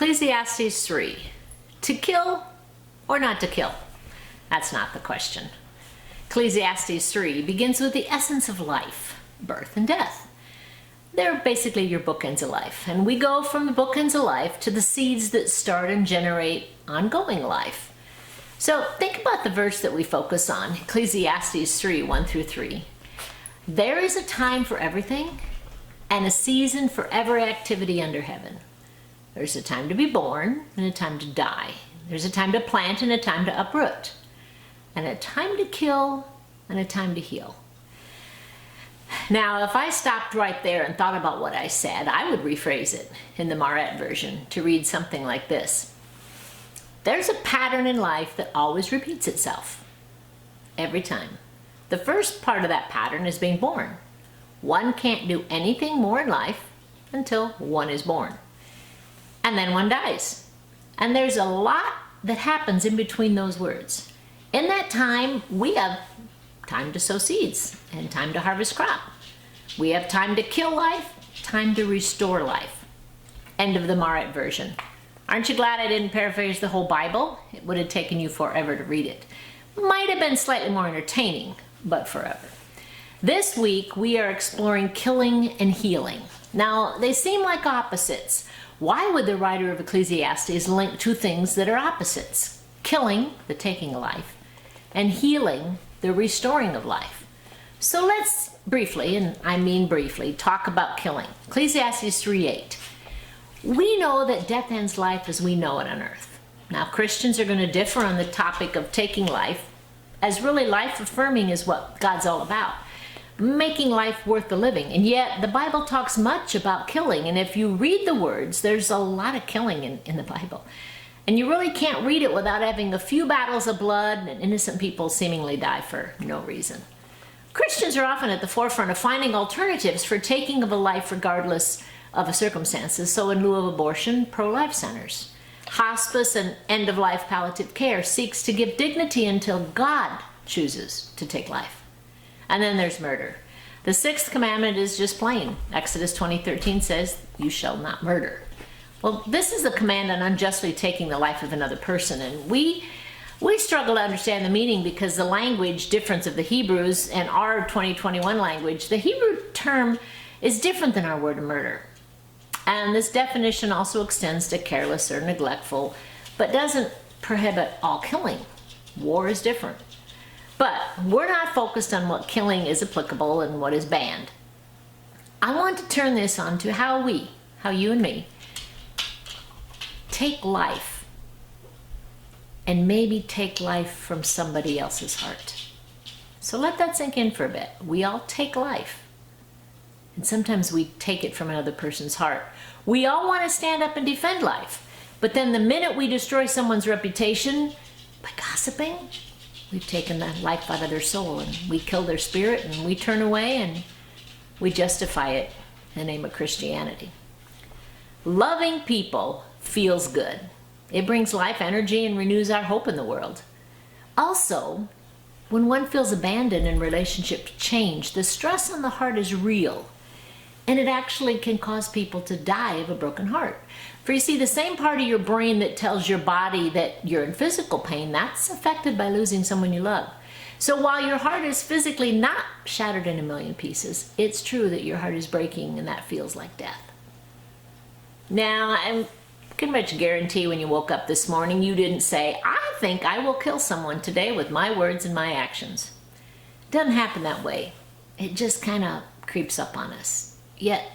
Ecclesiastes 3. To kill or not to kill? That's not the question. Ecclesiastes 3 begins with the essence of life, birth and death. They're basically your bookends of life. And we go from the bookends of life to the seeds that start and generate ongoing life. So think about the verse that we focus on, Ecclesiastes 3, 1 through 3. There is a time for everything and a season for every activity under heaven. There's a time to be born and a time to die. There's a time to plant and a time to uproot. And a time to kill and a time to heal. Now, if I stopped right there and thought about what I said, I would rephrase it in the Maret version to read something like this. There's a pattern in life that always repeats itself. Every time. The first part of that pattern is being born. One can't do anything more in life until one is born. And then one dies. And there's a lot that happens in between those words. In that time, we have time to sow seeds and time to harvest crop. We have time to kill life, time to restore life. End of the Maret version. Aren't you glad I didn't paraphrase the whole Bible? It would have taken you forever to read it. Might have been slightly more entertaining, but forever. This week, we are exploring killing and healing. Now, they seem like opposites. Why would the writer of Ecclesiastes link two things that are opposites? Killing, the taking of life, and healing, the restoring of life. So let's briefly, and I mean briefly, talk about killing. Ecclesiastes 3:8. We know that death ends life as we know it on earth. Now, Christians are going to differ on the topic of taking life, as really life affirming is what God's all about. Making life worth the living. And yet the Bible talks much about killing, and if you read the words, there's a lot of killing in the Bible. And you really can't read it without having a few battles of blood and innocent people seemingly die for no reason. Christians are often at the forefront of finding alternatives for taking of a life regardless of the circumstances. So in lieu of abortion, pro-life centers. Hospice and end-of-life palliative care seeks to give dignity until God chooses to take life. And then there's murder. The sixth commandment is just plain. Exodus 20:13 says, "You shall not murder." Well, this is a command on unjustly taking the life of another person, and we struggle to understand the meaning because the language difference of the Hebrews and our 2021 language, the Hebrew term is different than our word murder. And this definition also extends to careless or neglectful, but doesn't prohibit all killing. War is different. But we're not focused on what killing is applicable and what is banned. I want to turn this on to how you and me, take life and maybe take life from somebody else's heart. So let that sink in for a bit. We all take life. And sometimes we take it from another person's heart. We all want to stand up and defend life. But then the minute we destroy someone's reputation by gossiping, we've taken the life out of their soul and we kill their spirit and we turn away and we justify it in the name of Christianity. Loving people feels good. It brings life, energy, and renews our hope in the world. Also, when one feels abandoned in relationship to change, the stress on the heart is real. And it actually can cause people to die of a broken heart. For you see, the same part of your brain that tells your body that you're in physical pain, that's affected by losing someone you love. So while your heart is physically not shattered in a million pieces, it's true that your heart is breaking and that feels like death. Now, I can much guarantee when you woke up this morning, you didn't say, "I think I will kill someone today with my words and my actions." It doesn't happen that way. It just kind of creeps up on us. Yet,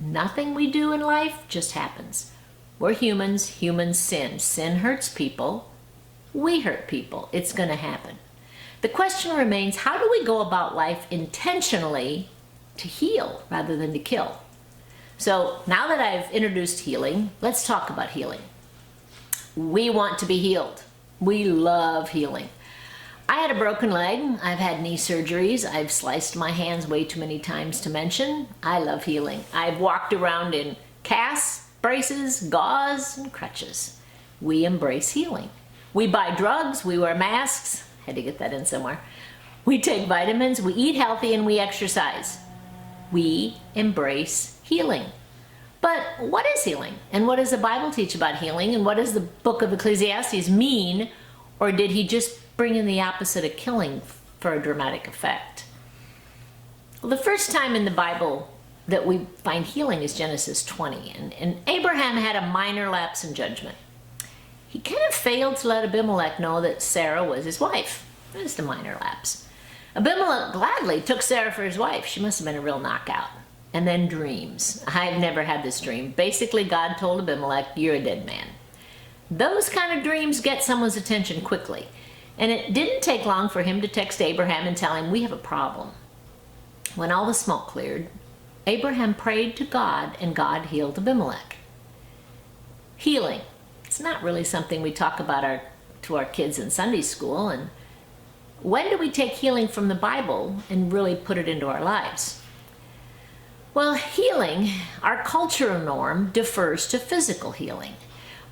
nothing we do in life just happens. We're humans. Humans sin. Sin hurts people. We hurt people. It's going to happen. The question remains, how do we go about life intentionally to heal rather than to kill? So now that I've introduced healing, let's talk about healing. We want to be healed. We love healing. I had a broken leg. I've had knee surgeries. I've sliced my hands way too many times to mention. I love healing. I've walked around in casts, braces, gauze, and crutches. We embrace healing. We buy drugs. We wear masks. Had to get that in somewhere. We take vitamins. We eat healthy and we exercise. We embrace healing. But what is healing? And what does the Bible teach about healing? And what does the book of Ecclesiastes mean? Or did he just bring in the opposite of killing for a dramatic effect? Well, the first time in the Bible that we find healing is Genesis 20. And Abraham had a minor lapse in judgment. He kind of failed to let Abimelech know that Sarah was his wife. Just a minor lapse. Abimelech gladly took Sarah for his wife. She must have been a real knockout. And then dreams. I've never had this dream. Basically, God told Abimelech, you're a dead man. Those kind of dreams get someone's attention quickly. And it didn't take long for him to text Abraham and tell him, we have a problem. When all the smoke cleared, Abraham prayed to God and God healed Abimelech. Healing. It's not really something we talk about to our kids in Sunday school. And when do we take healing from the Bible and really put it into our lives? Well, healing, our cultural norm, defers to physical healing.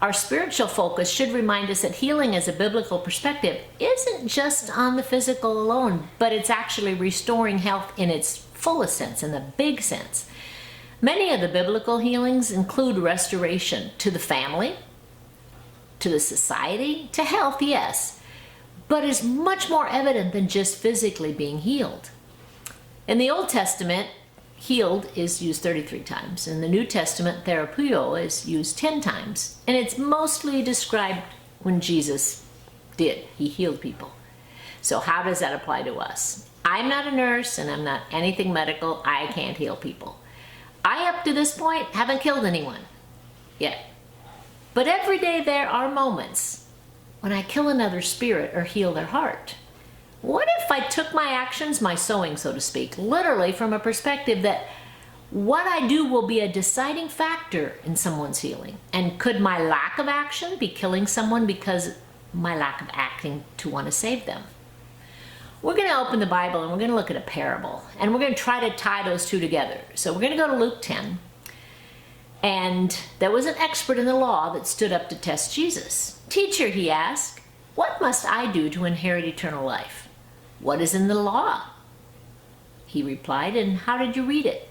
Our spiritual focus should remind us that healing as a biblical perspective isn't just on the physical alone, but it's actually restoring health in its fullest sense, in the big sense. Many of the biblical healings include restoration to the family, to the society, to health, yes, but is much more evident than just physically being healed. In the Old Testament, healed is used 33 times. In the New Testament, therapeuo is used 10 times. And it's mostly described when Jesus did. He healed people. So how does that apply to us? I'm not a nurse and I'm not anything medical. I can't heal people. I, up to this point, haven't killed anyone yet. But every day there are moments when I kill another spirit or heal their heart. What if I took my actions, my sowing, so to speak, literally from a perspective that what I do will be a deciding factor in someone's healing? And could my lack of action be killing someone because my lack of acting to want to save them? We're going to open the Bible and we're going to look at a parable. And we're going to try to tie those two together. So we're going to go to Luke 10. And there was an expert in the law that stood up to test Jesus. Teacher, he asked, what must I do to inherit eternal life? What is in the law? He replied, and how did you read it?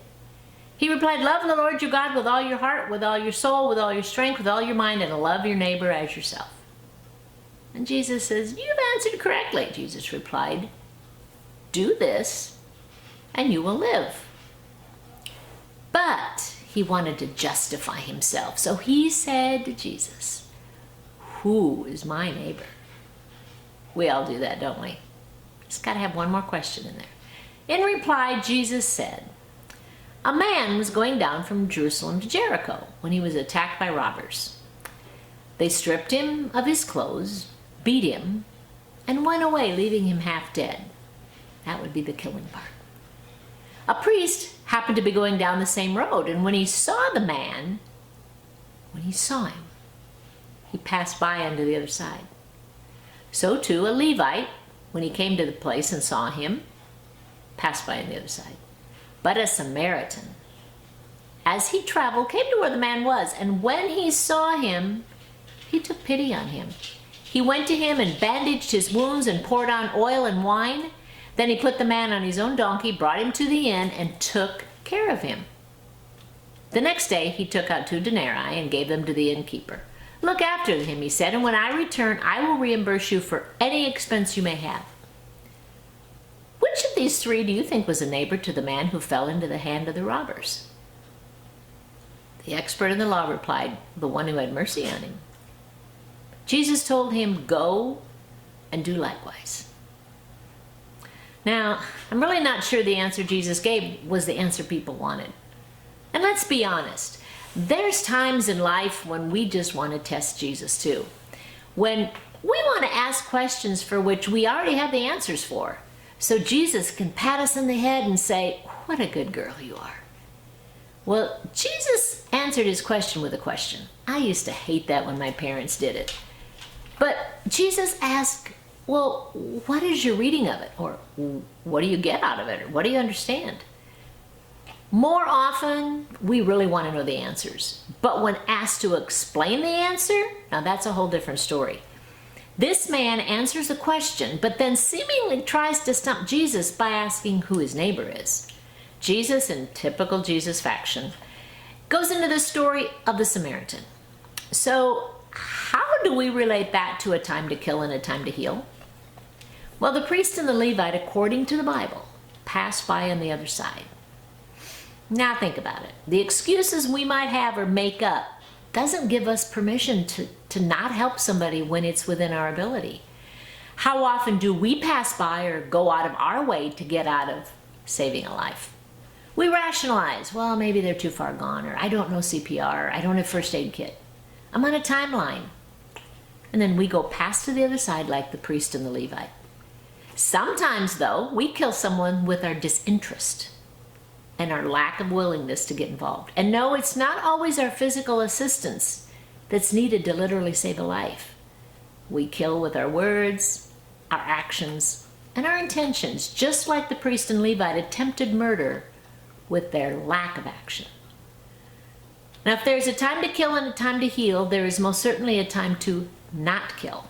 He replied, love the Lord your God with all your heart, with all your soul, with all your strength, with all your mind, and love your neighbor as yourself. And Jesus says, you've answered correctly. Jesus replied, do this and you will live. But he wanted to justify himself. So he said to Jesus, who is my neighbor? We all do that, don't we? Just got to have one more question in there. In reply, Jesus said, a man was going down from Jerusalem to Jericho when he was attacked by robbers. They stripped him of his clothes, beat him, and went away, leaving him half dead. That would be the killing part. A priest happened to be going down the same road, and when he saw him, he passed by onto the other side. So too, a Levite, when he came to the place and saw him, passed by on the other side. But a Samaritan, as he traveled, came to where the man was, and when he saw him, he took pity on him. He went to him and bandaged his wounds and poured on oil and wine. Then he put the man on his own donkey, brought him to the inn, and took care of him. The next day he took out 2 denarii and gave them to the innkeeper. Look after him, he said, and when I return, I will reimburse you for any expense you may have. Which of these 3 do you think was a neighbor to the man who fell into the hand of the robbers? The expert in the law replied, the one who had mercy on him. Jesus told him, go and do likewise. Now, I'm really not sure the answer Jesus gave was the answer people wanted. And let's be honest. There's times in life when we just want to test Jesus too. When we want to ask questions for which we already have the answers for. So Jesus can pat us in the head and say, what a good girl you are. Well, Jesus answered his question with a question. I used to hate that when my parents did it. But Jesus asked, well, what is your reading of it? Or what do you get out of it? Or what do you understand? More often, we really want to know the answers. But when asked to explain the answer, now that's a whole different story. This man answers the question, but then seemingly tries to stump Jesus by asking who his neighbor is. Jesus, in typical Jesus fashion, goes into the story of the Samaritan. So how do we relate that to a time to kill and a time to heal? Well, the priest and the Levite, according to the Bible, passed by on the other side. Now think about it. The excuses we might have or make up doesn't give us permission to not help somebody when it's within our ability. How often do we pass by or go out of our way to get out of saving a life? We rationalize, well, maybe they're too far gone, or I don't know CPR, I don't have first aid kit. I'm on a timeline. And then we go past to the other side like the priest and the Levite. Sometimes, though, we kill someone with our disinterest and our lack of willingness to get involved. And no, it's not always our physical assistance that's needed to literally save a life. We kill with our words, our actions, and our intentions, just like the priest and Levite attempted murder with their lack of action. Now, if there's a time to kill and a time to heal, there is most certainly a time to not kill.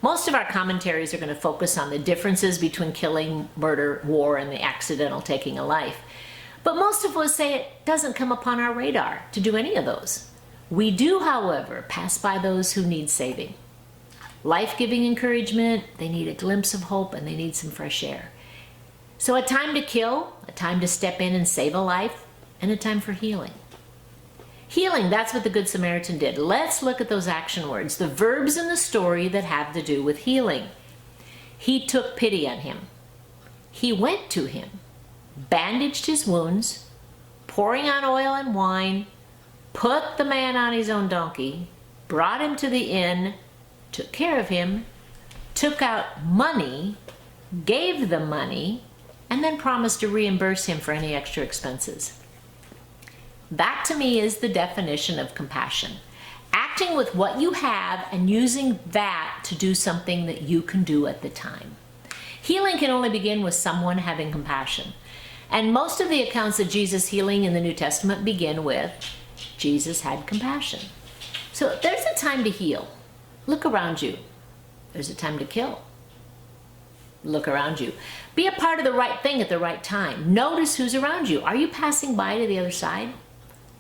Most of our commentaries are going to focus on the differences between killing, murder, war, and the accidental taking a life. But most of us say it doesn't come upon our radar to do any of those. We do, however, pass by those who need saving. Life-giving encouragement, they need a glimpse of hope, and they need some fresh air. So a time to kill, a time to step in and save a life, and a time for healing. Healing, that's what the Good Samaritan did. Let's look at those action words, the verbs in the story that have to do with healing. He took pity on him. He went to him, bandaged his wounds, pouring on oil and wine, put the man on his own donkey, brought him to the inn, took care of him, took out money, gave the money, and then promised to reimburse him for any extra expenses. That to me is the definition of compassion. Acting with what you have and using that to do something that you can do at the time. Healing can only begin with someone having compassion. And most of the accounts of Jesus healing in the New Testament begin with, Jesus had compassion. So there's a time to heal. Look around you. There's a time to kill. Look around you. Be a part of the right thing at the right time. Notice who's around you. Are you passing by to the other side?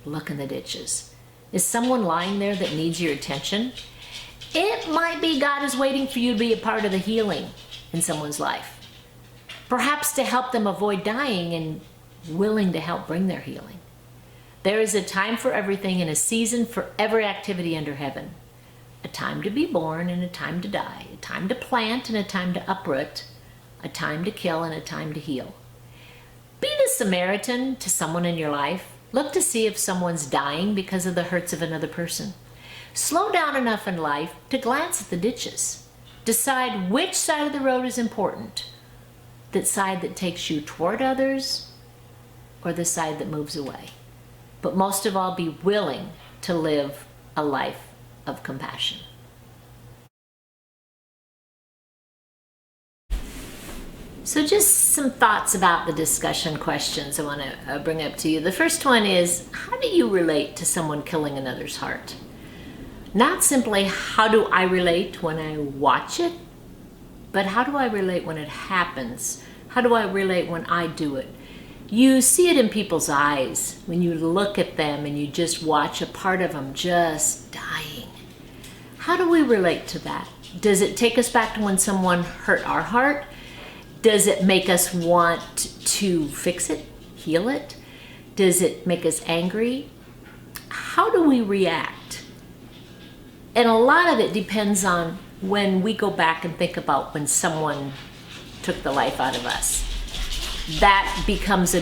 Look in the ditches. Is someone lying there that needs your attention? It might be God is waiting for you to be a part of the healing in someone's life. Perhaps to help them avoid dying and willing to help bring their healing. There is a time for everything and a season for every activity under heaven. A time to be born and a time to die. A time to plant and a time to uproot. A time to kill and a time to heal. Be the Samaritan to someone in your life. Look to see if someone's dying because of the hurts of another person. Slow down enough in life to glance at the ditches. Decide which side of the road is important. The side that takes you toward others or the side that moves away. But most of all, be willing to live a life of compassion. So just some thoughts about the discussion questions I want to bring up to you. The first one is, how do you relate to someone killing another's heart? Not simply how do I relate when I watch it, but how do I relate when it happens? How do I relate when I do it? You see it in people's eyes when you look at them and you just watch a part of them just dying. How do we relate to that? Does it take us back to when someone hurt our heart? Does it make us want to fix it, heal it? Does it make us angry? How do we react? And a lot of it depends on when we go back and think about when someone took the life out of us. That becomes a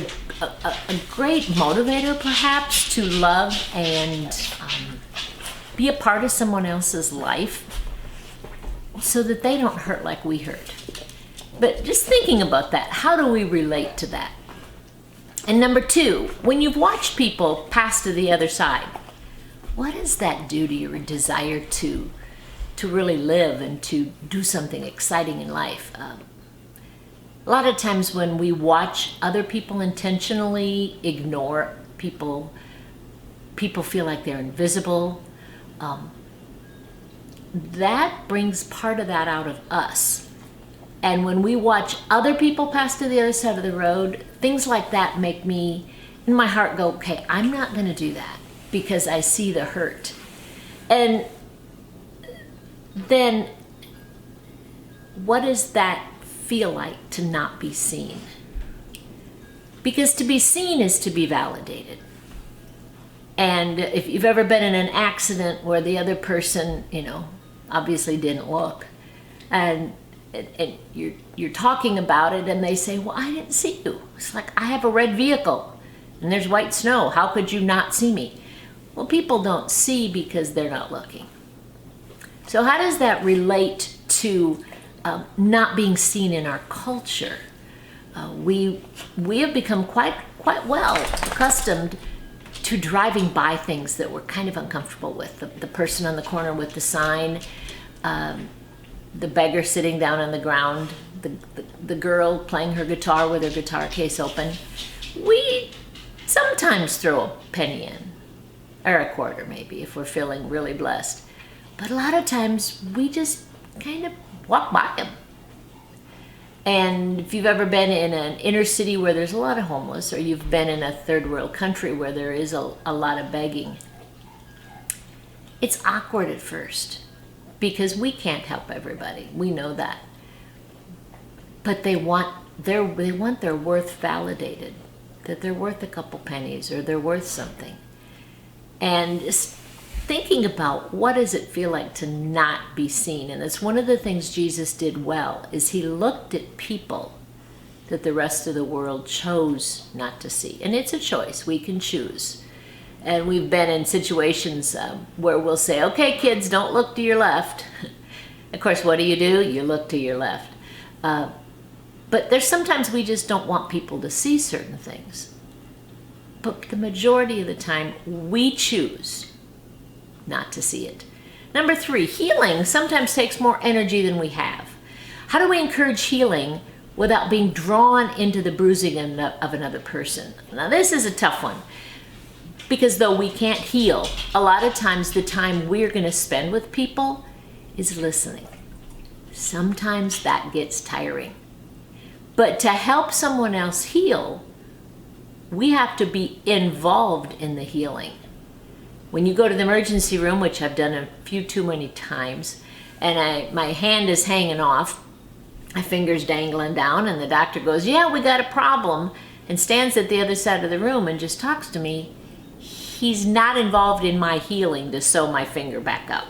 great motivator, perhaps, to love and be a part of someone else's life so that they don't hurt like we hurt. But just thinking about that, how do we relate to that? And number two, when you've watched people pass to the other side, what does that do to your desire to really live and to do something exciting in life? A lot of times when we watch other people intentionally ignore people feel like they're invisible. That brings part of that out of us. And when we watch other people pass to the other side of the road, things like that make me, in my heart, go, okay, I'm not going to do that. because I see the hurt. And then what does that feel like to not be seen? Because to be seen is to be validated. And if you've ever been in an accident where the other person, obviously didn't look, and you're talking about it, and they say, well, I didn't see you. It's like, I have a red vehicle and there's white snow. How could you not see me? Well, people don't see because they're not looking. So how does that relate to not being seen in our culture? We have become quite well accustomed to driving by things that we're kind of uncomfortable with. The person on the corner with the sign, the beggar sitting down on the ground, the girl playing her guitar with her guitar case open. We sometimes throw a penny in, or a quarter maybe, if we're feeling really blessed. But a lot of times we just kind of walk by them. And if you've ever been in an inner city where there's a lot of homeless, or you've been in a third world country where there is a lot of begging, it's awkward at first because we can't help everybody. We know that. But they want their worth validated, that they're worth a couple pennies or they're worth something. And just thinking about what does it feel like to not be seen. And it's one of the things Jesus did well, is he looked at people that the rest of the world chose not to see. And it's a choice. We can choose. And we've been in situations where we'll say, okay, kids, don't look to your left. Of course, what do? You look to your left. But there's sometimes we just don't want people to see certain things. But the majority of the time, we choose not to see it. Number 3, healing sometimes takes more energy than we have. How do we encourage healing without being drawn into the bruising of another person? Now, this is a tough one, because though we can't heal, a lot of times the time we're going to spend with people is listening. Sometimes that gets tiring. But to help someone else heal, we have to be involved in the healing. When you go to the emergency room, which I've done a few too many times, and my hand is hanging off, my finger's dangling down, and the doctor goes, yeah, we got a problem, and stands at the other side of the room and just talks to me, he's not involved in my healing to sew my finger back up.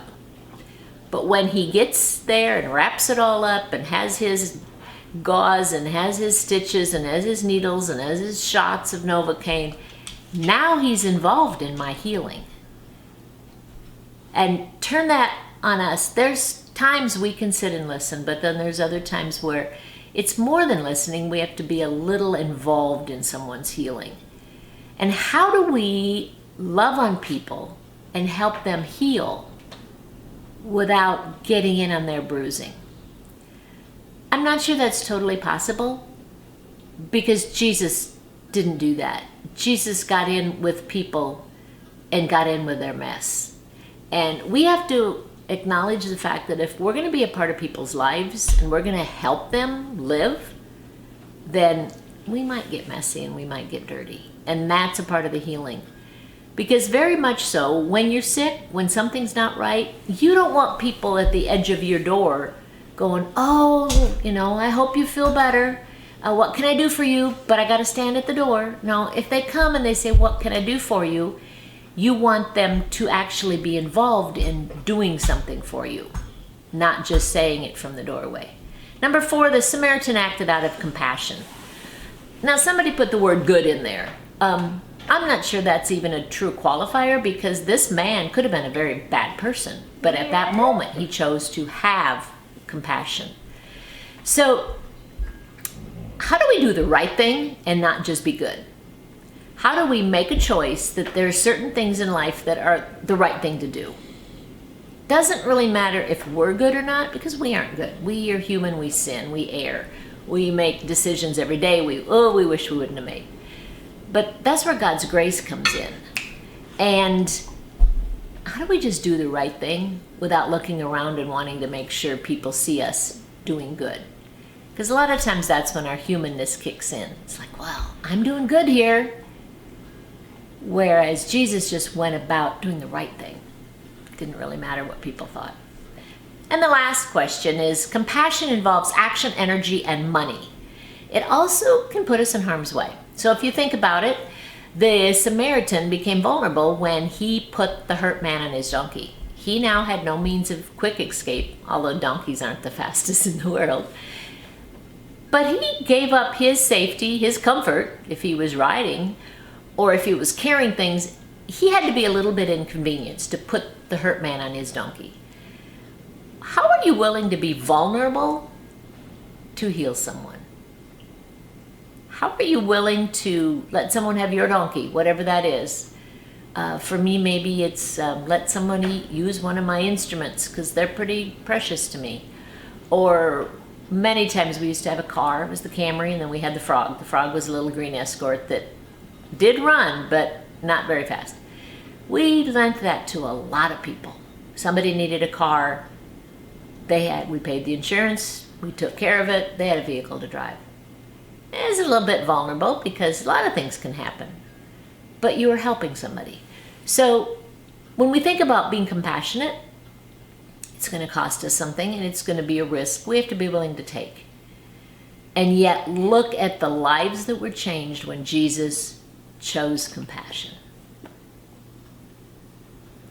But when he gets there and wraps it all up and has his gauze and has his stitches and has his needles and has his shots of Novocaine, now he's involved in my healing. And turn that on us. There's times we can sit and listen, but then there's other times where it's more than listening. We have to be a little involved in someone's healing. And how do we love on people and help them heal without getting in on their bruising? I'm not sure that's totally possible, because Jesus didn't do that. Jesus got in with people and got in with their mess. And we have to acknowledge the fact that if we're going to be a part of people's lives and we're going to help them live, then we might get messy and we might get dirty. And that's a part of the healing. Because very much so, when you're sick, when something's not right, you don't want people at the edge of your door going, oh, I hope you feel better. What can I do for you? But I got to stand at the door. No, if they come and they say, what can I do for you? You want them to actually be involved in doing something for you, not just saying it from the doorway. Number 4, the Samaritan acted out of compassion. Now, somebody put the word good in there. I'm not sure that's even a true qualifier, because this man could have been a very bad person, but at that moment he chose to have compassion. So how do we do the right thing and not just be good? How do we make a choice that there are certain things in life that are the right thing to do? Doesn't really matter if we're good or not, because we aren't good. We are human, we sin, we err. We make decisions every day we wish we wouldn't have made. But that's where God's grace comes in. And how do we just do the right thing without looking around and wanting to make sure people see us doing good? Because a lot of times that's when our humanness kicks in. It's like, well, I'm doing good here. Whereas Jesus just went about doing the right thing. It didn't really matter what people thought. And the last question is, compassion involves action, energy, and money. It also can put us in harm's way. So if you think about it, the Samaritan became vulnerable when he put the hurt man on his donkey. He now had no means of quick escape, although donkeys aren't the fastest in the world. But he gave up his safety, his comfort, if he was riding, or if he was carrying things. He had to be a little bit inconvenienced to put the hurt man on his donkey. How are you willing to be vulnerable to heal someone? How are you willing to let someone have your donkey, whatever that is? For me, maybe it's let somebody use one of my instruments because they're pretty precious to me. Or many times we used to have a car. It was the Camry, and then we had the Frog. The Frog was a little green Escort that did run, but not very fast. We lent that to a lot of people. Somebody needed a car. We paid the insurance. We took care of it. They had a vehicle to drive. It's a little bit vulnerable because a lot of things can happen, but you are helping somebody. So when we think about being compassionate, it's going to cost us something and it's going to be a risk we have to be willing to take. And yet look at the lives that were changed when Jesus chose compassion.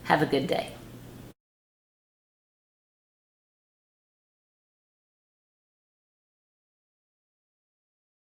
Have a good day.